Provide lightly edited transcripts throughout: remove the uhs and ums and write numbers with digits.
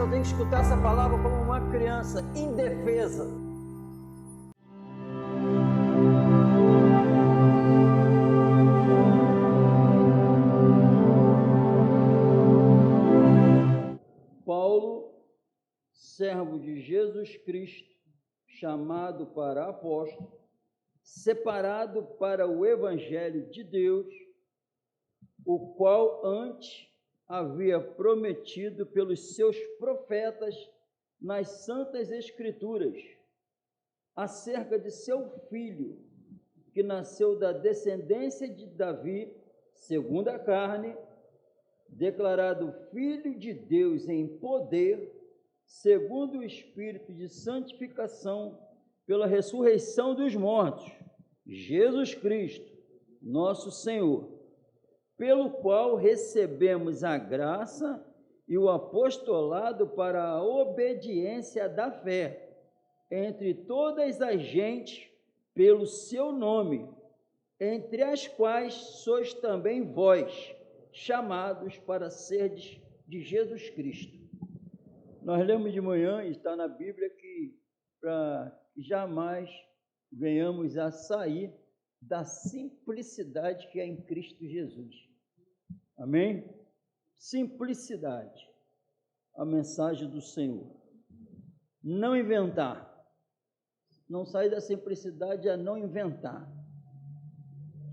eu tenho que escutar essa palavra como uma criança indefesa. Paulo, servo de Jesus Cristo, chamado para apóstolo, separado para o Evangelho de Deus, o qual antes havia prometido pelos seus profetas nas Santas Escrituras, acerca de seu filho, que nasceu da descendência de Davi, segundo a carne, declarado Filho de Deus em poder, segundo o Espírito de santificação, pela ressurreição dos mortos, Jesus Cristo, nosso Senhor, pelo qual recebemos a graça e o apostolado para a obediência da fé, entre todas as gentes, pelo seu nome, entre as quais sois também vós, chamados para serdes de Jesus Cristo. Nós lemos de manhã, e está na Bíblia, que para jamais venhamos a sair da simplicidade que é em Cristo Jesus. Amém? Simplicidade, a mensagem do Senhor. Não inventar. Não sair da simplicidade a não inventar.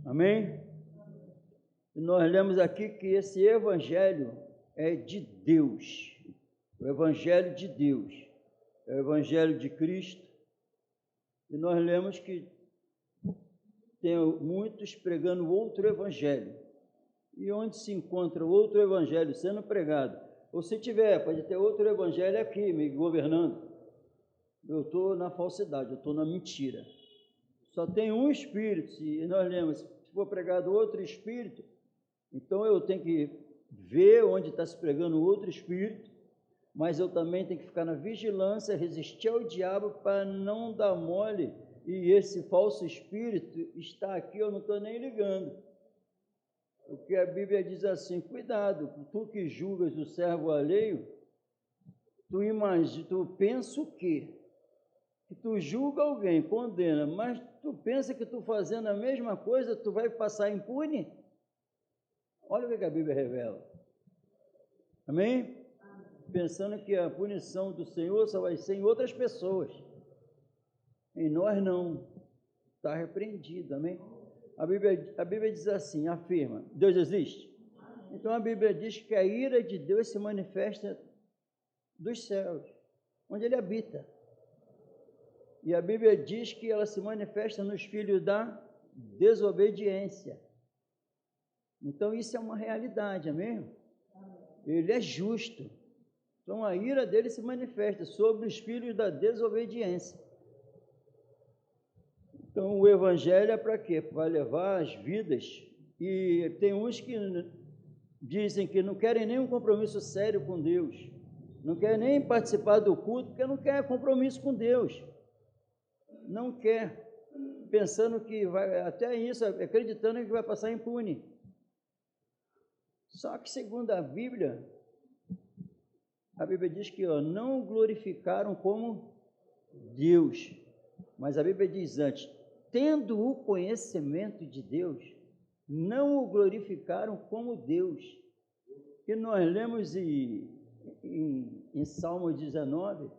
Amém? E nós lemos aqui que esse Evangelho é de Deus. O Evangelho de Deus. É o Evangelho de Cristo. E nós lemos que tem muitos pregando outro evangelho. E onde se encontra outro evangelho sendo pregado? Ou se tiver, pode ter outro evangelho aqui me governando. Eu estou na falsidade, eu estou na mentira. Só tem um Espírito, e nós lemos, se for pregado outro Espírito, então eu tenho que ver onde está se pregando outro Espírito, mas eu também tenho que ficar na vigilância, resistir ao diabo para não dar mole. E esse falso espírito está aqui, eu não estou nem ligando. Porque a Bíblia diz assim, cuidado, tu que julgas o servo alheio, tu pensa o quê? Que tu julga alguém, condena, mas tu pensa que tu fazendo a mesma coisa, tu vai passar impune? Olha o que a Bíblia revela. Amém? Pensando que a punição do Senhor só vai ser em outras pessoas. Em nós não, está repreendido, amém? A Bíblia diz assim, afirma, Deus existe? Então a Bíblia diz que a ira de Deus se manifesta dos céus, onde Ele habita. E a Bíblia diz que ela se manifesta nos filhos da desobediência. Então isso é uma realidade, amém? Ele é justo. Então a ira dele se manifesta sobre os filhos da desobediência. Então, o Evangelho é para quê? Para levar as vidas. E tem uns que dizem que não querem nenhum compromisso sério com Deus. Não querem nem participar do culto, porque não quer compromisso com Deus. Não quer. Pensando que vai, até isso, acreditando que vai passar impune. Só que, segundo a Bíblia diz que não o glorificaram como Deus. Mas a Bíblia diz antes, tendo o conhecimento de Deus, não o glorificaram como Deus. E nós lemos em Salmo 19,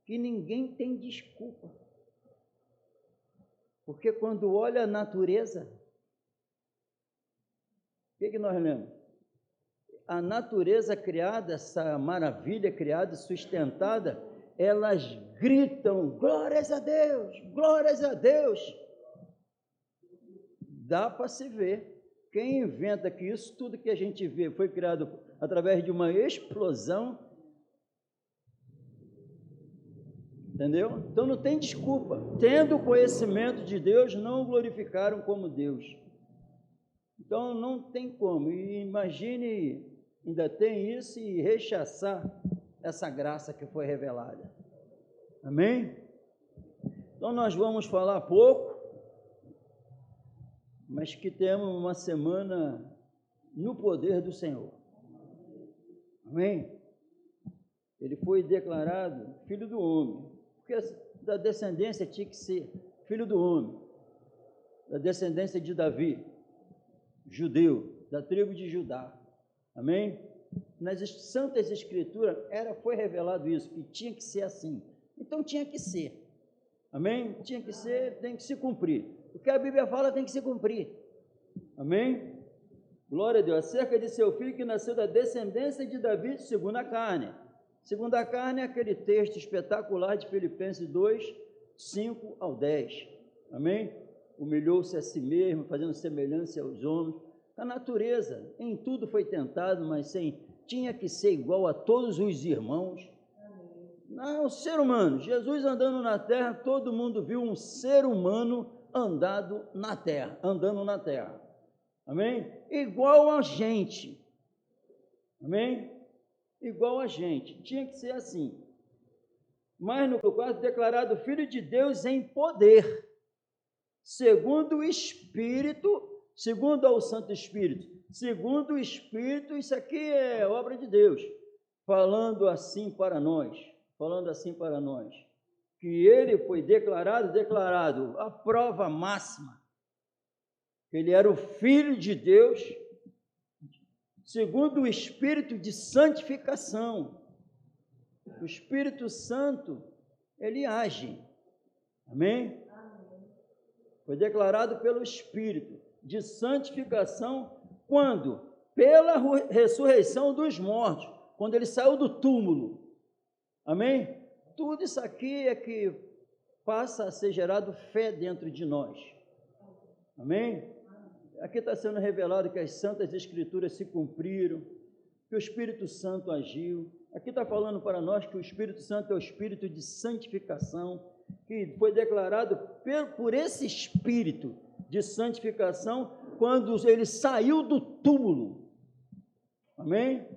que ninguém tem desculpa. Porque quando olha a natureza, o que nós lemos? A natureza criada, essa maravilha criada, sustentada, elas gritam, glórias a Deus, glórias a Deus. Dá para se ver. Quem inventa que isso tudo que a gente vê foi criado através de uma explosão, entendeu? Então não tem desculpa. Tendo o conhecimento de Deus, não o glorificaram como Deus. Então não tem como. E imagine, ainda tem isso e rechaçar essa graça que foi revelada. Amém? Então nós vamos falar pouco, mas que temos uma semana no poder do Senhor. Amém? ele foi declarado filho do homem, porque da descendência tinha que ser filho do homem, da descendência de Davi, judeu, da tribo de Judá. Amém? Nas Santas Escrituras foi revelado isso, que tinha que ser assim. Então tinha que ser. Amém? Tinha que ser, tem que se cumprir. O que a Bíblia fala tem que se cumprir. Amém? Glória a Deus. Acerca de seu filho que nasceu da descendência de Davi, segundo a carne. Segundo a carne é aquele texto espetacular de Filipenses 2, 5 ao 10. Amém? Humilhou-se a si mesmo, fazendo semelhança aos homens. A natureza, em tudo foi tentado, mas tinha que ser igual a todos os irmãos. Não, o ser humano, Jesus andando na terra, todo mundo viu um ser humano andando na terra. Amém? Igual a gente. Amém? Igual a gente. Tinha que ser assim. Mas no 4, declarado Filho de Deus em poder, segundo o Espírito, segundo ao Santo Espírito, segundo o Espírito, isso aqui é obra de Deus, falando assim para nós, que ele foi declarado, a prova máxima, que ele era o Filho de Deus, segundo o Espírito de santificação. O Espírito Santo, ele age, amém? Foi declarado pelo Espírito de santificação, quando? Pela ressurreição dos mortos, quando ele saiu do túmulo, amém? Tudo isso aqui é que passa a ser gerado fé dentro de nós, amém? Aqui está sendo revelado que as Santas Escrituras se cumpriram, que o Espírito Santo agiu. Aqui está falando para nós que o Espírito Santo é o Espírito de santificação, que foi declarado por esse Espírito de santificação, quando ele saiu do túmulo, amém?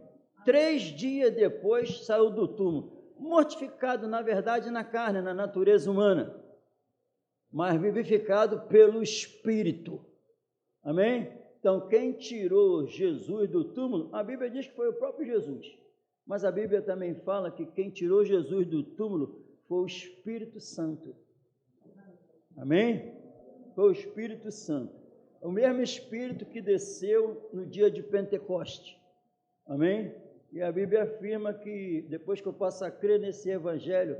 3 dias depois saiu do túmulo, mortificado na verdade na carne, na natureza humana, mas vivificado pelo Espírito, amém? Então quem tirou Jesus do túmulo, a Bíblia diz que foi o próprio Jesus, mas a Bíblia também fala que quem tirou Jesus do túmulo foi o Espírito Santo, amém? Foi o Espírito Santo, o mesmo Espírito que desceu no dia de Pentecoste, amém? E a Bíblia afirma que depois que eu passo a crer nesse Evangelho,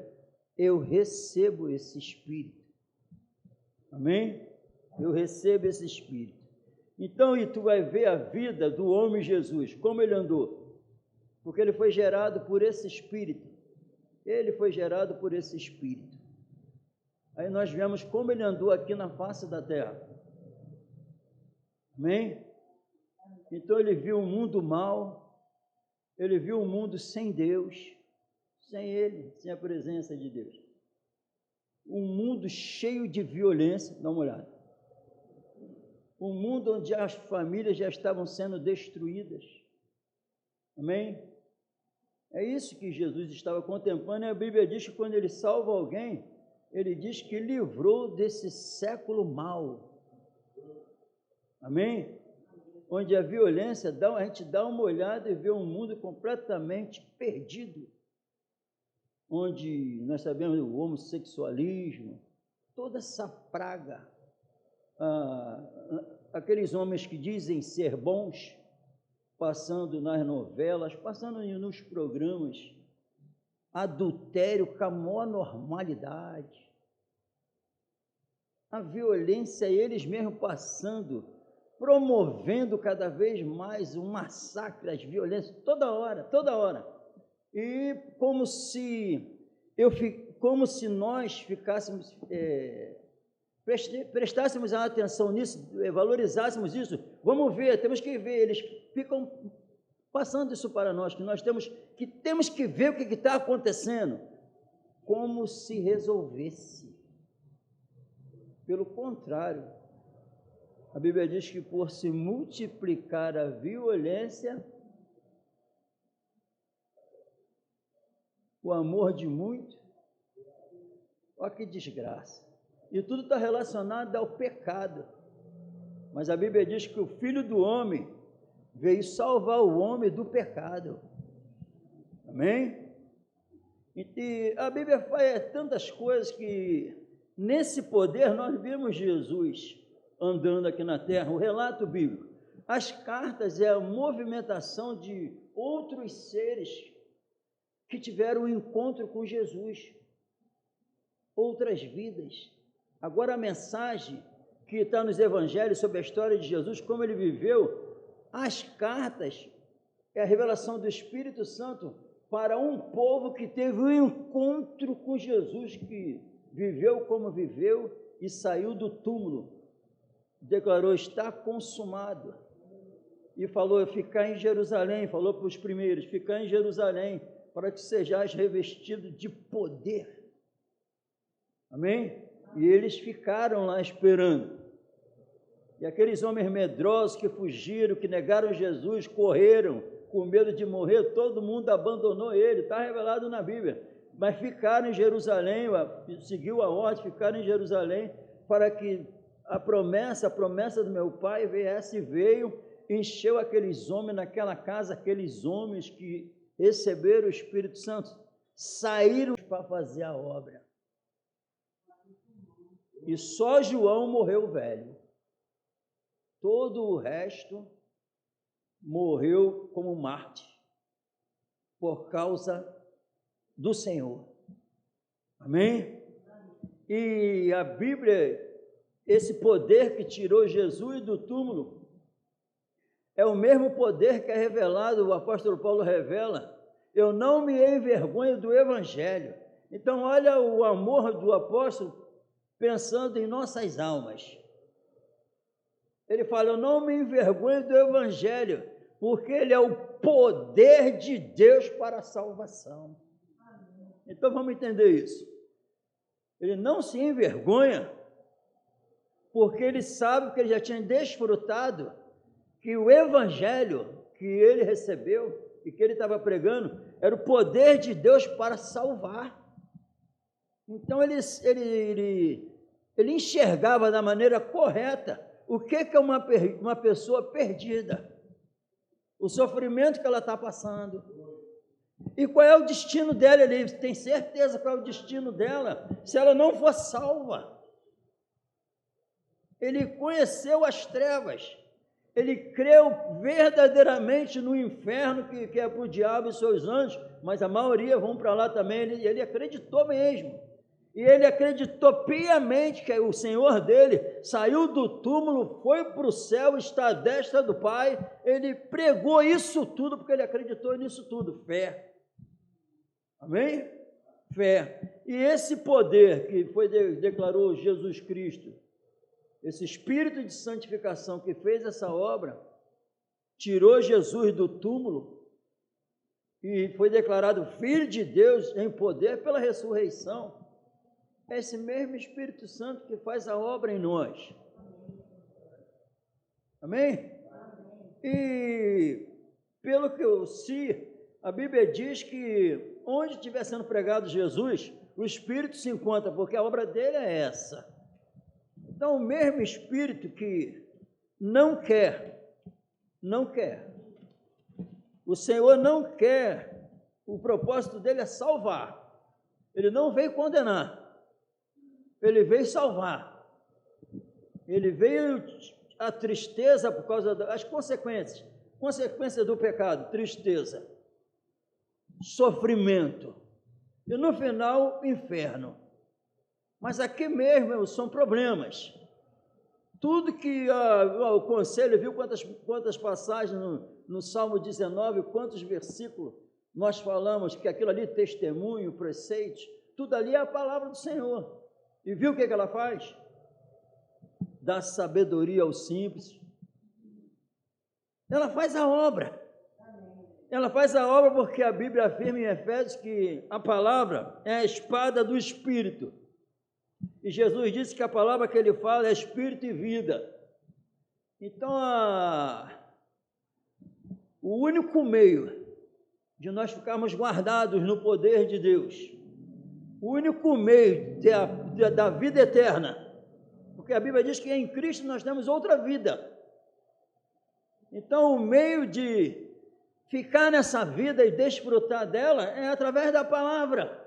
eu recebo esse Espírito, amém? Eu recebo esse Espírito. Então, e tu vai ver a vida do homem Jesus, como ele andou, porque ele foi gerado por esse Espírito, Aí nós vemos como ele andou aqui na face da terra, amém? Então ele viu um mundo mau, ele viu um mundo sem Deus, sem ele, sem a presença de Deus, um mundo cheio de violência, dá uma olhada, um mundo onde as famílias já estavam sendo destruídas, amém? É isso que Jesus estava contemplando, e a Bíblia diz que quando ele salva alguém, ele diz que livrou desse século mau, amém? Onde a violência, a gente dá uma olhada e vê um mundo completamente perdido, onde nós sabemos o homossexualismo, toda essa praga, aqueles homens que dizem ser bons, passando nas novelas, passando nos programas, adultério com a maior normalidade, a violência, eles mesmos passando, promovendo cada vez mais um massacre, as violências, toda hora, e como se nós ficássemos, prestássemos atenção nisso, valorizássemos isso, vamos ver, temos que ver, eles ficam passando isso para nós, que nós temos que ver o que está acontecendo, como se resolvesse. Pelo contrário, a Bíblia diz que por se multiplicar a violência, o amor de muito, olha que desgraça, e tudo está relacionado ao pecado, mas a Bíblia diz que o Filho do Homem veio salvar o homem do pecado, amém? E a Bíblia fala tantas coisas que, nesse poder, nós vimos Jesus andando aqui na terra, o relato bíblico. As cartas é a movimentação de outros seres que tiveram um encontro com Jesus, outras vidas. Agora a mensagem que está nos evangelhos sobre a história de Jesus, como ele viveu, as cartas é a revelação do Espírito Santo para um povo que teve um encontro com Jesus, que viveu como viveu e saiu do túmulo, declarou: está consumado, e falou: ficar em Jerusalém, falou para os primeiros: ficar em Jerusalém, para que sejais revestidos de poder. Amém? E eles ficaram lá esperando. E aqueles homens medrosos que fugiram, que negaram Jesus, correram com medo de morrer, todo mundo abandonou ele, está revelado na Bíblia. Mas ficaram em Jerusalém, seguiu a ordem, ficaram em Jerusalém, para que a promessa do meu Pai viesse, e veio, encheu aqueles homens naquela casa, aqueles homens que receberam o Espírito Santo, saíram para fazer a obra. E só João morreu velho. Todo o resto morreu como mártir, por causa do Senhor. Amém? E a Bíblia, esse poder que tirou Jesus do túmulo, é o mesmo poder que é revelado, o apóstolo Paulo revela: eu não me envergonho do Evangelho. Então, olha o amor do apóstolo pensando em nossas almas. Ele fala: eu não me envergonho do Evangelho, porque ele é o poder de Deus para a salvação. Então vamos entender isso. Ele não se envergonha, porque ele sabe que ele já tinha desfrutado que o Evangelho que ele recebeu e que ele estava pregando era o poder de Deus para salvar. Então ele enxergava da maneira correta o que é uma pessoa perdida, o sofrimento que ela está passando, e qual é o destino dela. Ele tem certeza qual é o destino dela se ela não for salva. Ele conheceu as trevas, ele creu verdadeiramente no inferno, que é para o diabo e seus anjos, mas a maioria vão para lá também. Ele acreditou mesmo. E ele acreditou piamente que o Senhor dele saiu do túmulo, foi para o céu, está à destra do Pai. Ele pregou isso tudo porque ele acreditou nisso tudo. Fé. Amém? Fé. E esse poder que declarou Jesus Cristo, esse Espírito de santificação que fez essa obra, tirou Jesus do túmulo e foi declarado Filho de Deus em poder pela ressurreição. É esse mesmo Espírito Santo que faz a obra em nós. Amém? E pelo que eu sei, a Bíblia diz que onde estiver sendo pregado Jesus, o Espírito se encontra, porque a obra dele é essa. Então, o mesmo Espírito que não quer, o Senhor não quer, o propósito dele é salvar. Ele não veio condenar. Ele veio salvar. Ele veio a tristeza por causa das consequências do pecado, tristeza, sofrimento e no final inferno. Mas aqui mesmo são problemas. Tudo que o conselho viu, quantas passagens no Salmo 19, quantos versículos nós falamos que aquilo ali, testemunho, preceito, tudo ali é a palavra do Senhor. E viu o que ela faz? Dá sabedoria aos simples. Ela faz a obra. Ela faz a obra porque a Bíblia afirma em Efésios que a palavra é a espada do Espírito. E Jesus disse que a palavra que ele fala é Espírito e vida. Então, o único meio de nós ficarmos guardados no poder de Deus, o único meio da vida eterna, porque a Bíblia diz que em Cristo nós temos outra vida. Então, o meio de ficar nessa vida e desfrutar dela é através da palavra.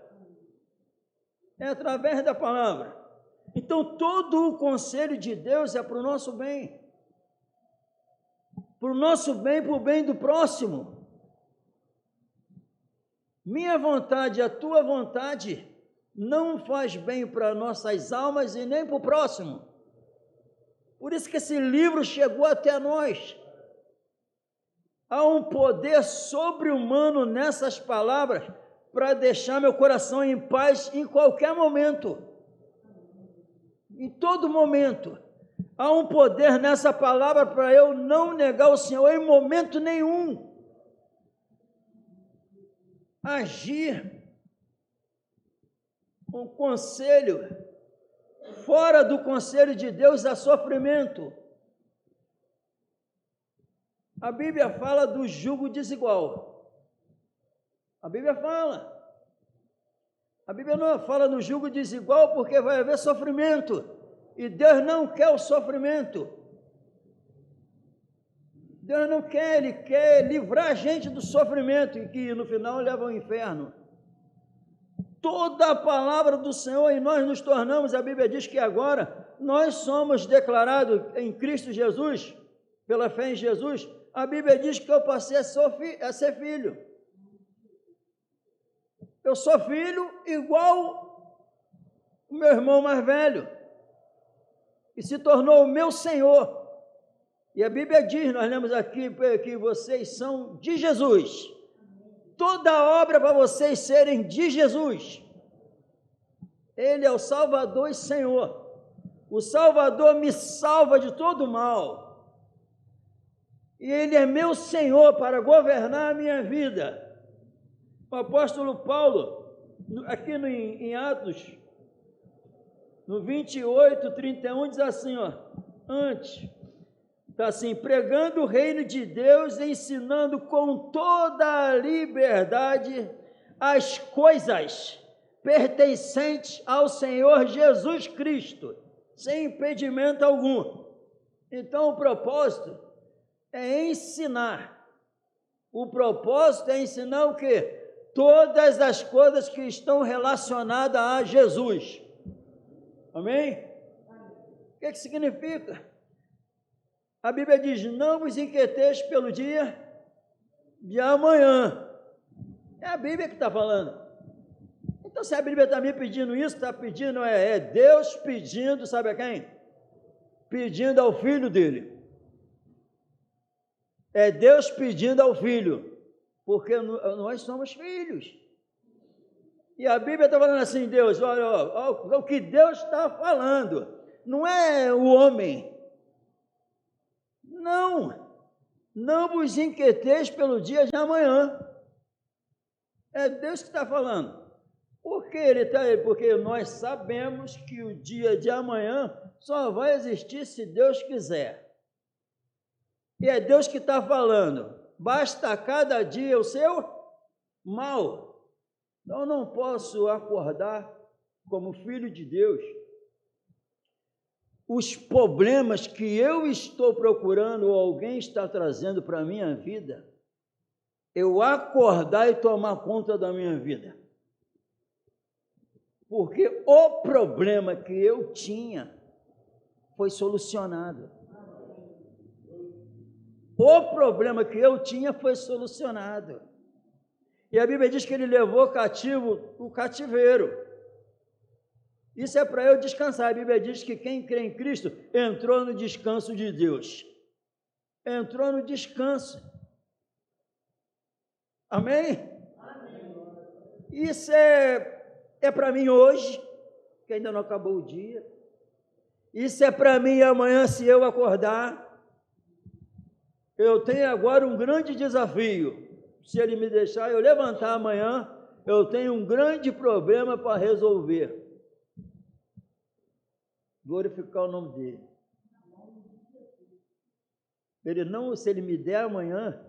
É através da palavra. Então, todo o conselho de Deus é para o nosso bem. Para o nosso bem, para o bem do próximo. Minha vontade, a tua vontade, não faz bem para nossas almas e nem para o próximo. Por isso que esse livro chegou até nós. Há um poder sobre-humano nessas palavras para deixar meu coração em paz em qualquer momento. Em todo momento. Há um poder nessa palavra para eu não negar o Senhor em momento nenhum. Agir com conselho, fora do conselho de Deus há sofrimento. A Bíblia fala do jugo desigual. A Bíblia fala. A Bíblia não fala no jugo desigual porque vai haver sofrimento. E Deus não quer o sofrimento. Deus não quer, Ele quer livrar a gente do sofrimento e que no final leva ao inferno. Toda a palavra do Senhor e nós nos tornamos, a Bíblia diz que agora nós somos declarados em Cristo Jesus, pela fé em Jesus. A Bíblia diz que eu passei a ser filho. Eu sou filho igual o meu irmão mais velho. E se tornou o meu Senhor. E a Bíblia diz, nós lemos aqui, que vocês são de Jesus. Toda obra para vocês serem de Jesus. Ele é o Salvador e Senhor. O Salvador me salva de todo mal. E Ele é meu Senhor para governar a minha vida. O apóstolo Paulo, aqui em Atos, no 28, 31, diz assim, antes, está assim, pregando o reino de Deus, ensinando com toda a liberdade as coisas pertencentes ao Senhor Jesus Cristo, sem impedimento algum. Então, o propósito é ensinar. O propósito é ensinar o quê? Todas as coisas que estão relacionadas a Jesus. Amém? O que significa? A Bíblia diz, não vos inquieteis pelo dia de amanhã. É a Bíblia que está falando. Então, se a Bíblia está me pedindo isso, está pedindo, é Deus pedindo, sabe a quem? Pedindo ao Filho dele. É Deus pedindo ao Filho, porque nós somos filhos. E a Bíblia está falando assim, Deus, olha o que Deus está falando, não é o homem. Não vos inquieteis pelo dia de amanhã. É Deus que está falando. Por que ele está aí? Porque nós sabemos que o dia de amanhã só vai existir se Deus quiser. E é Deus que está falando. Basta cada dia o seu mal. Então, eu não posso acordar como filho de Deus. Os problemas que eu estou procurando ou alguém está trazendo para a minha vida, eu acordar e tomar conta da minha vida. Porque o problema que eu tinha foi solucionado. O problema que eu tinha foi solucionado. E a Bíblia diz que ele levou cativo o cativeiro. Isso é para eu descansar. A Bíblia diz que quem crê em Cristo entrou no descanso de Deus. Entrou no descanso. Amém? Amém. Isso é para mim hoje, que ainda não acabou o dia. Isso é para mim amanhã, se eu acordar. Eu tenho agora um grande desafio. Se ele me deixar eu levantar amanhã, eu tenho um grande problema para resolver. Glorificar o nome dele. Se ele me der amanhã,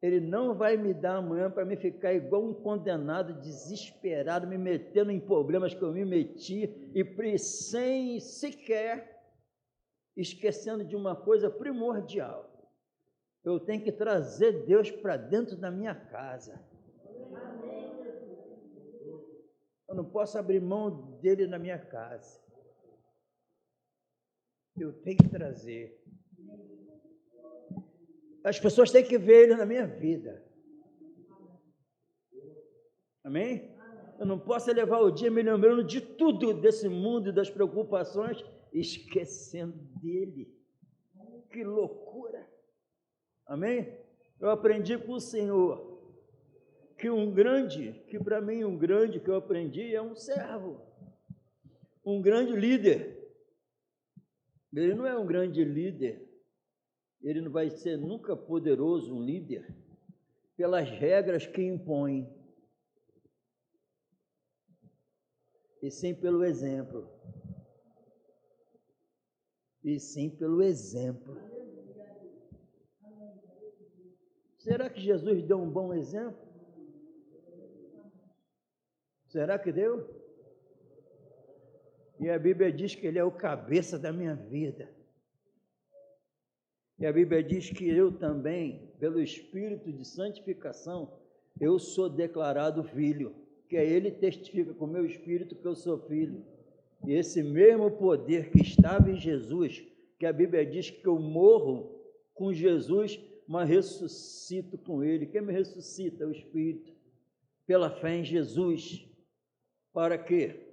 ele não vai me dar amanhã para me ficar igual um condenado, desesperado, me metendo em problemas que eu me meti e sem sequer esquecendo de uma coisa primordial. Eu tenho que trazer Deus para dentro da minha casa. Eu não posso abrir mão dele na minha casa. Eu tenho que trazer. As pessoas têm que ver ele na minha vida. Amém? Eu não posso levar o dia me lembrando de tudo desse mundo e das preocupações, esquecendo dele. Que loucura! Amém? Eu aprendi com o Senhor que para mim um grande que eu aprendi é um servo, um grande líder. Ele não é um grande líder, ele não vai ser nunca poderoso, um líder, pelas regras que impõe, e sim pelo exemplo. E sim pelo exemplo. Será que Jesus deu um bom exemplo? Será que deu? E a Bíblia diz que ele é o cabeça da minha vida. E a Bíblia diz que eu também, pelo Espírito de santificação, eu sou declarado filho, que ele testifica com o meu espírito que eu sou filho. E esse mesmo poder que estava em Jesus, que a Bíblia diz que eu morro com Jesus, mas ressuscito com ele. Quem me ressuscita? O Espírito. Pela fé em Jesus. Para quê?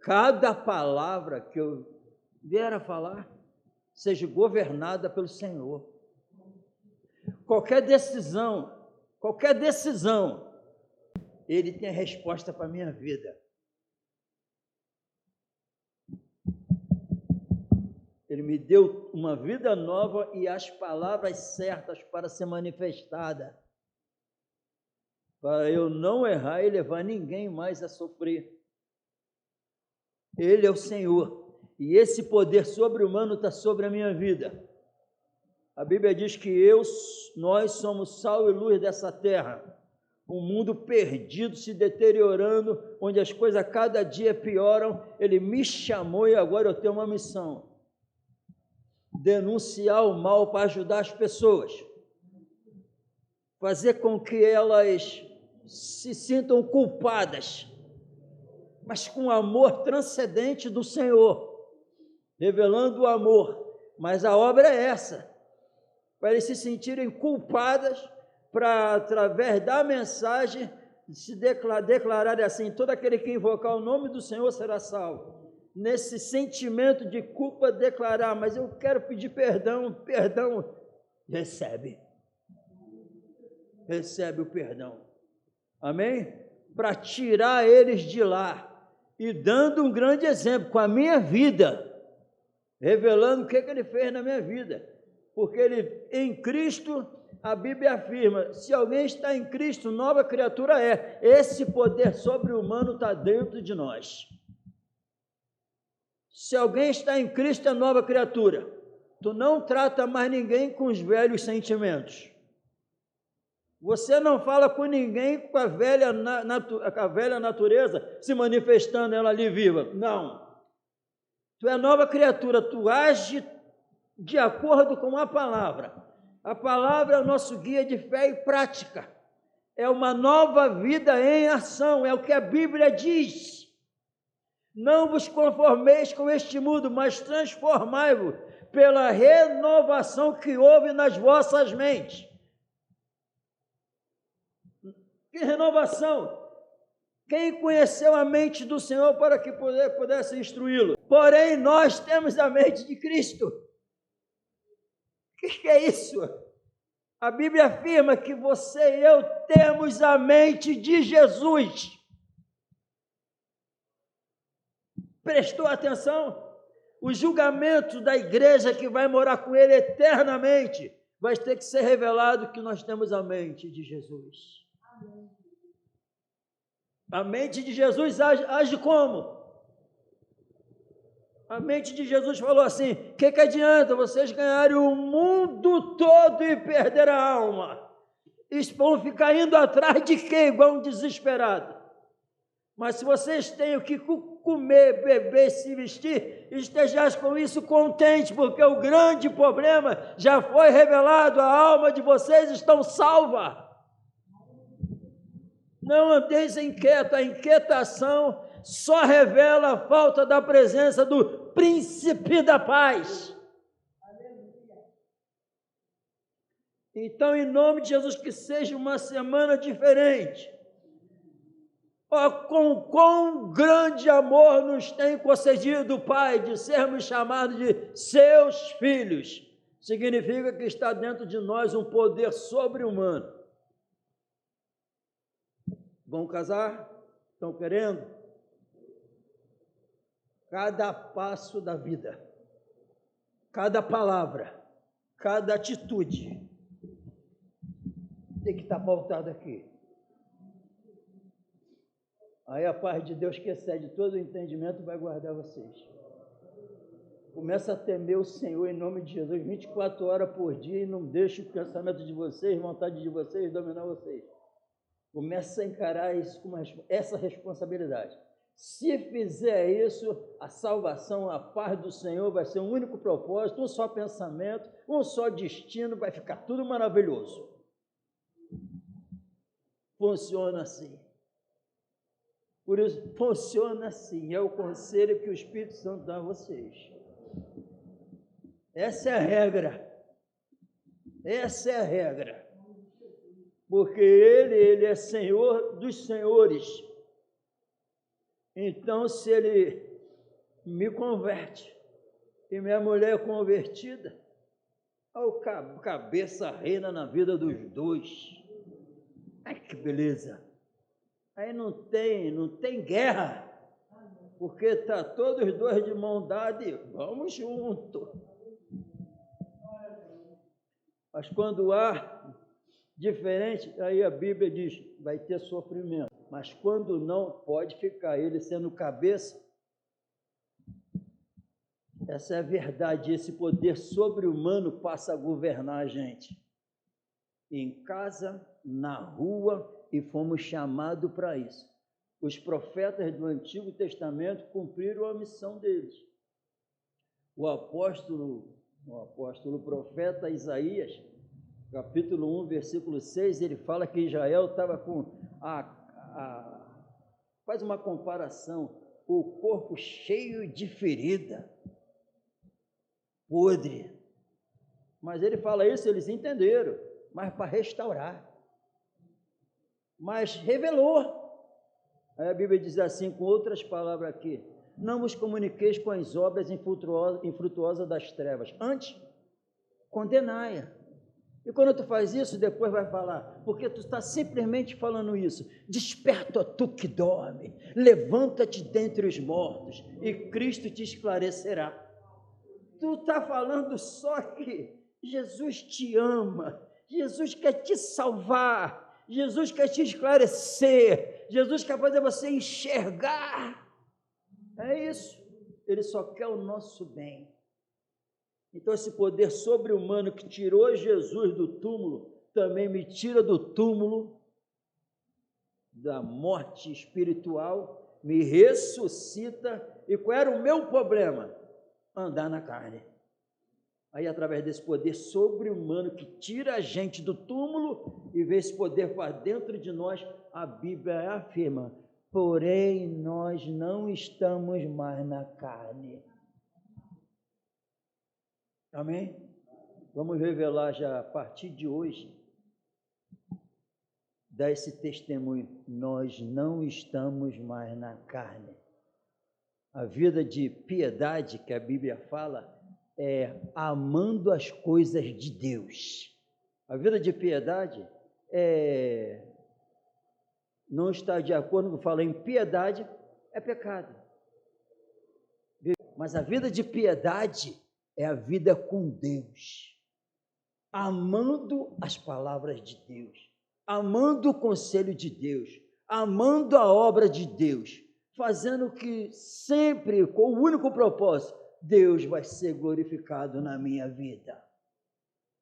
Cada palavra que eu vier a falar seja governada pelo Senhor. Qualquer decisão, ele tem a resposta para a minha vida. Ele me deu uma vida nova e as palavras certas para ser manifestada, para eu não errar e levar ninguém mais a sofrer. Ele é o Senhor, e esse poder sobre-humano está sobre a minha vida. A Bíblia diz que nós somos sal e luz dessa terra, um mundo perdido, se deteriorando, onde as coisas cada dia pioram. Ele me chamou e agora eu tenho uma missão: denunciar o mal para ajudar as pessoas, fazer com que elas se sintam culpadas, mas com amor transcendente do Senhor, revelando o amor. Mas a obra é essa, para eles se sentirem culpadas, para através da mensagem se declarar assim: todo aquele que invocar o nome do Senhor será salvo. Nesse sentimento de culpa, declarar: mas eu quero pedir perdão. Recebe o perdão. Amém? Para tirar eles de lá, e dando um grande exemplo com a minha vida, revelando o que ele fez na minha vida, porque ele, em Cristo, a Bíblia afirma: se alguém está em Cristo, nova criatura é. Esse poder sobre-humano está dentro de nós. Se alguém está em Cristo, é nova criatura. Tu não trata mais ninguém com os velhos sentimentos. Você não fala com ninguém com a velha natureza se manifestando, ela ali viva. Não. Tu é nova criatura, tu age de acordo com a palavra. A palavra é o nosso guia de fé e prática. É uma nova vida em ação, é o que a Bíblia diz. Não vos conformeis com este mundo, mas transformai-vos pela renovação que houve nas vossas mentes. Que renovação! Quem conheceu a mente do Senhor para que pudesse instruí-lo? Porém, nós temos a mente de Cristo. O que é isso? A Bíblia afirma que você e eu temos a mente de Jesus. Prestou atenção? O julgamento da igreja que vai morar com ele eternamente vai ter que ser revelado que nós temos a mente de Jesus. A mente de Jesus age como? A mente de Jesus falou assim: o que adianta vocês ganharem o mundo todo e perder a alma? Eles vão ficar indo atrás de quê? Igual um desesperado. Mas se vocês têm o que comer, beber, se vestir, estejais com isso contente, porque o grande problema já foi revelado, a alma de vocês está salva. Não andeis inquieto, a inquietação só revela a falta da presença do príncipe da paz. Então, em nome de Jesus, que seja uma semana diferente. Oh, com quão grande amor nos tem concedido o Pai de sermos chamados de seus filhos. Significa que está dentro de nós um poder sobre-humano. Vão casar? Estão querendo? Cada passo da vida, cada palavra, cada atitude tem que estar pautado aqui. Aí a paz de Deus, que excede todo o entendimento, vai guardar vocês. Começa a temer o Senhor em nome de Jesus, 24 horas por dia, e não deixe o pensamento de vocês, vontade de vocês, dominar vocês. Começa a encarar isso com essa responsabilidade. Se fizer isso, a salvação, a paz do Senhor vai ser um único propósito, um só pensamento, um só destino, vai ficar tudo maravilhoso. Funciona assim. Por isso, funciona assim, é o conselho que o Espírito Santo dá a vocês. Essa é a regra. Essa é a regra. Porque Ele é Senhor dos senhores. Então, se Ele me converte e minha mulher é convertida, a cabeça reina na vida dos dois. Ai, que beleza! Aí não tem guerra, porque está todos os dois de mão dada e vamos junto. Mas quando há diferente, aí a Bíblia diz, vai ter sofrimento. Mas quando não, pode ficar ele sendo cabeça. Essa é a verdade, esse poder sobre-humano passa a governar a gente. Em casa, na rua, e fomos chamados para isso. Os profetas do Antigo Testamento cumpriram a missão deles. O apóstolo profeta Isaías, capítulo 1, versículo 6, ele fala que Israel estava com faz uma comparação, o corpo cheio de ferida, podre. Mas ele fala isso, eles entenderam, mas para restaurar. Mas revelou. Aí a Bíblia diz assim, com outras palavras aqui, não vos comuniqueis com as obras infrutuosas das trevas, antes condenai-a. E quando tu faz isso, depois vai falar, porque tu está simplesmente falando isso, desperta tu que dorme, levanta-te dentre os mortos, e Cristo te esclarecerá. Tu está falando só que Jesus te ama, Jesus quer te salvar, Jesus quer te esclarecer, Jesus quer fazer você enxergar. É isso, Ele só quer o nosso bem. Então esse poder sobre-humano que tirou Jesus do túmulo, também me tira do túmulo, da morte espiritual, me ressuscita. E qual era o meu problema? Andar na carne. Aí, através desse poder sobre-humano que tira a gente do túmulo e vê esse poder para dentro de nós, a Bíblia afirma, porém nós não estamos mais na carne. Amém? Vamos revelar já a partir de hoje, dar esse testemunho, nós não estamos mais na carne. A vida de piedade que a Bíblia fala é amando as coisas de Deus. A vida de piedade não está de acordo com o que fala em piedade, é pecado. Mas a vida de piedade é a vida com Deus, amando as palavras de Deus, amando o conselho de Deus, amando a obra de Deus, fazendo que sempre, com o único propósito, Deus vai ser glorificado na minha vida.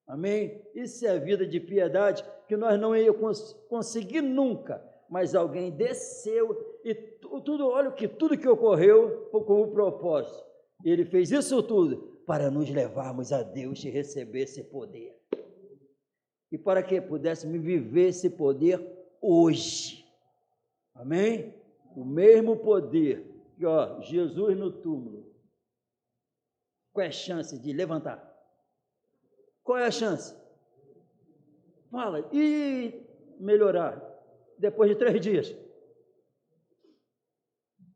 Amém? Isso é a vida de piedade que nós não íamos conseguir nunca mas alguém desceu e olha tudo que ocorreu com o propósito. Ele fez isso tudo para nos levarmos a Deus e receber esse poder. E para que pudéssemos viver esse poder hoje. Amém? O mesmo poder que, Jesus no túmulo. Qual é a chance de levantar? Qual é a chance? Fala, e melhorar depois de 3 dias.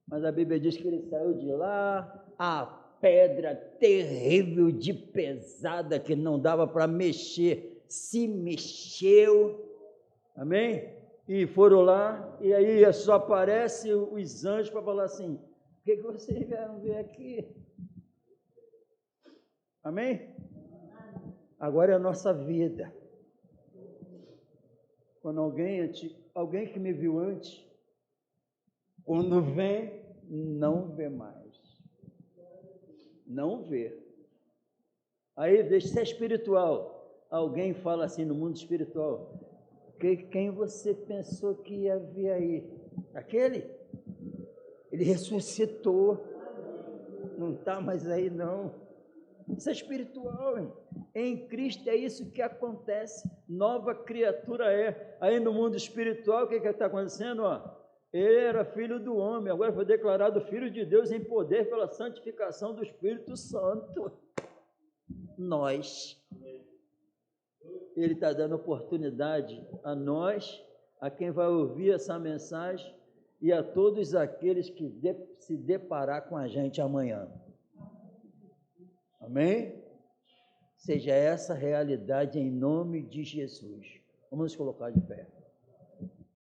Mas a Bíblia diz que ele saiu de lá, a pedra terrível de pesada que não dava para mexer, se mexeu, amém? E foram lá, e aí só aparecem os anjos para falar assim, o que vocês vieram ver aqui? Amém? Agora é a nossa vida. Quando alguém que me viu antes, quando vem, não vê mais. Não vê. Aí, deixa ser espiritual. Alguém fala assim no mundo espiritual, quem você pensou que ia ver aí? Aquele? Ele ressuscitou. Não está mais aí, não. Isso é espiritual, hein? Em Cristo é isso que acontece. Nova criatura é. Aí no mundo espiritual, o que está acontecendo? Ele era filho do homem, agora foi declarado filho de Deus em poder pela santificação do Espírito Santo. Nós. Ele está dando oportunidade a nós, a quem vai ouvir essa mensagem e a todos aqueles que se deparar com a gente amanhã. Amém? Seja essa realidade em nome de Jesus. Vamos nos colocar de pé.